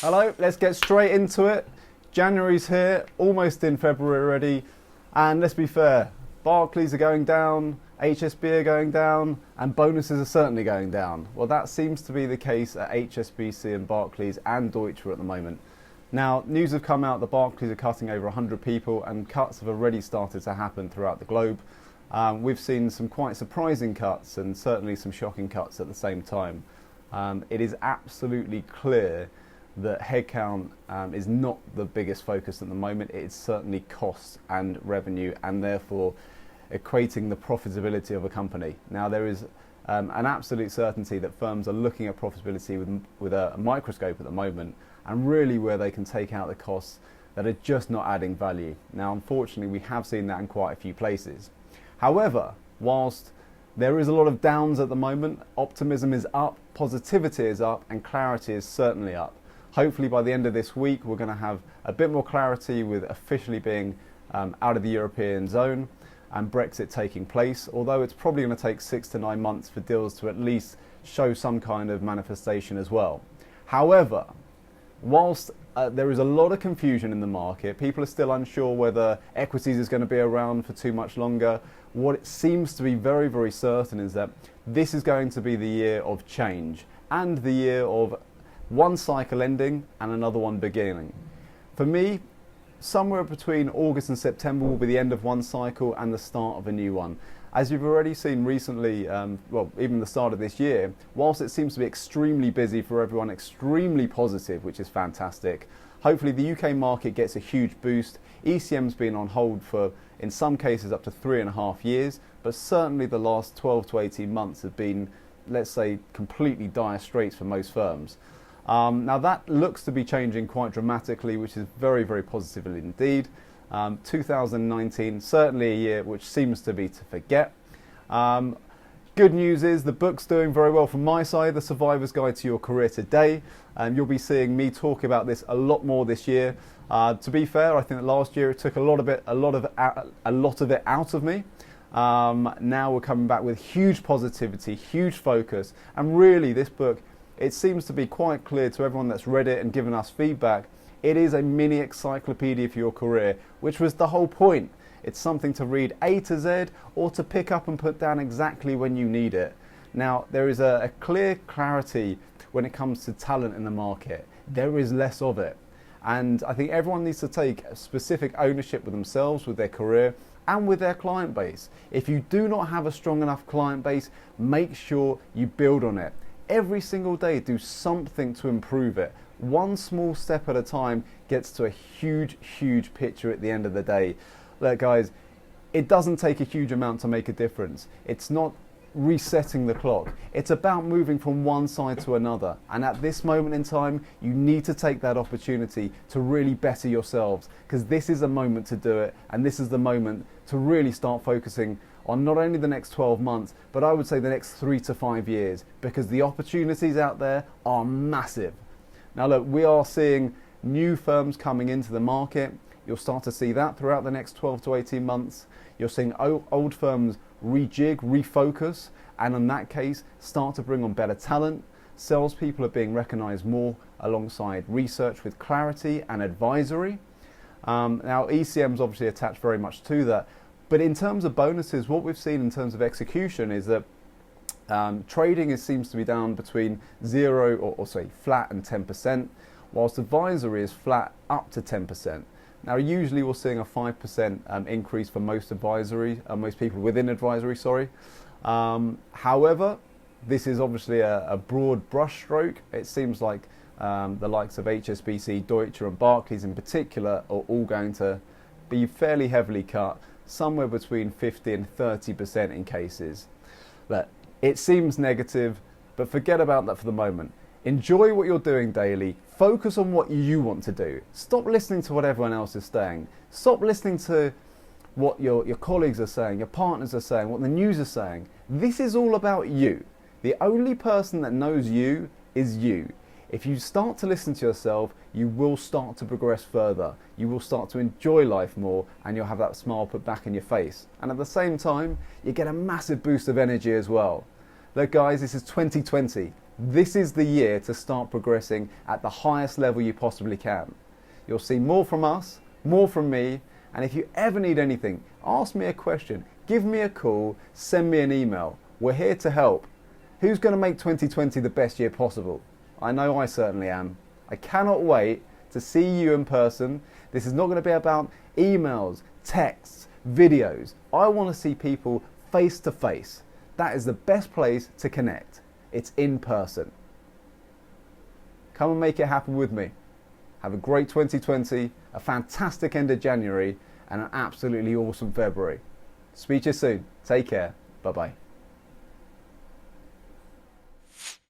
Hello, let's get straight into it. January's here, almost in February already, and let's be fair, Barclays are going down, HSB are going down, and bonuses are certainly going down. Well, that seems to be the case at HSBC and Barclays and Deutsche at the moment. Now, news have come out that Barclays are cutting over 100 people, and cuts have already started to happen throughout the globe. We've seen some quite surprising cuts and certainly some shocking cuts at the same time. It is absolutely clear that headcount is not the biggest focus at the moment. It's certainly cost and revenue, and therefore equating the profitability of a company. Now, there is an absolute certainty that firms are looking at profitability with a microscope at the moment, and really where they can take out the costs that are just not adding value. Now, unfortunately, we have seen that in quite a few places. However, whilst there is a lot of downs at the moment, optimism is up, positivity is up, and clarity is certainly up. Hopefully by the end of this week, we're going to have a bit more clarity with officially being out of the European zone and Brexit taking place, although it's probably going to take 6 to 9 months for deals to at least show some kind of manifestation as well. However, whilst there is a lot of confusion in the market, people are still unsure whether equities is going to be around for too much longer. What it seems to be very, very certain is that this is going to be the year of change and the year of one cycle ending and another one beginning. For me, somewhere between August and September will be the end of one cycle and the start of a new one. As you've already seen recently, well, even the start of this year, whilst it seems to be extremely busy for everyone, extremely positive, which is fantastic, hopefully the UK market gets a huge boost. ECM's been on hold for, in some cases, up to 3.5 years, but certainly the last 12 to 18 months have been, let's say, completely dire straits for most firms. Now that looks to be changing quite dramatically, which is very, very positive indeed. 2019, certainly a year which seems to be to forget. Good news is the book's doing very well from my side, The Survivor's Guide to Your Career Today. You'll be seeing me talk about this a lot more this year. To be fair, I think that last year it took a lot of it out of me. Now we're coming back with huge positivity, huge focus, and really this book, it seems to be quite clear to everyone that's read it and given us feedback. It is a mini encyclopedia for your career, which was the whole point. It's something to read A to Z or to pick up and put down exactly when you need it. Now, there is a clear clarity when it comes to talent in the market. There is less of it. And I think everyone needs to take specific ownership with themselves, with their career, and with their client base. If you do not have a strong enough client base, make sure you build on it. Every single day, do something to improve it. One small step at a time gets to a huge, huge picture at the end of the day. Look, guys, it doesn't take a huge amount to make a difference. It's not resetting the clock. It's about moving from one side to another. And at this moment in time, you need to take that opportunity to really better yourselves, because this is a moment to do it. And this is the moment to really start focusing on not only the next 12 months, but I would say the next 3 to 5 years, because the opportunities out there are massive. Now look, we are seeing new firms coming into the market. You'll start to see that throughout the next 12 to 18 months. You're seeing old firms rejig, refocus, and in that case, start to bring on better talent. Salespeople are being recognized more alongside research with clarity and advisory. Now ECM's obviously attached very much to that. But in terms of bonuses, what we've seen in terms of execution is that trading seems to be down between 0 or say flat and 10%, whilst advisory is flat up to 10%. Now, usually we're seeing a 5% increase for most people within advisory, sorry. However, this is obviously a broad brushstroke. It seems like the likes of HSBC, Deutsche and Barclays in particular are all going to be fairly heavily cut, somewhere between 50 and 30% in cases. But it seems negative, but forget about that for the moment. Enjoy what you're doing daily. Focus on what you want to do. Stop listening to what everyone else is saying. Stop listening to what your colleagues are saying, your partners are saying, what the news is saying. This is all about you. The only person that knows you is you. If you start to listen to yourself, you will start to progress further. You will start to enjoy life more, and you'll have that smile put back in your face. And at the same time, you get a massive boost of energy as well. Look guys, this is 2020. This is the year to start progressing at the highest level you possibly can. You'll see more from us, more from me, and if you ever need anything, ask me a question, give me a call, send me an email. We're here to help. Who's going to make 2020 the best year possible? I know I certainly am. I cannot wait to see you in person. This is not going to be about emails, texts, videos. I want to see people face to face. That is the best place to connect. It's in person. Come and make it happen with me. Have a great 2020, a fantastic end of January, and an absolutely awesome February. Speak to you soon. Take care. Bye-bye.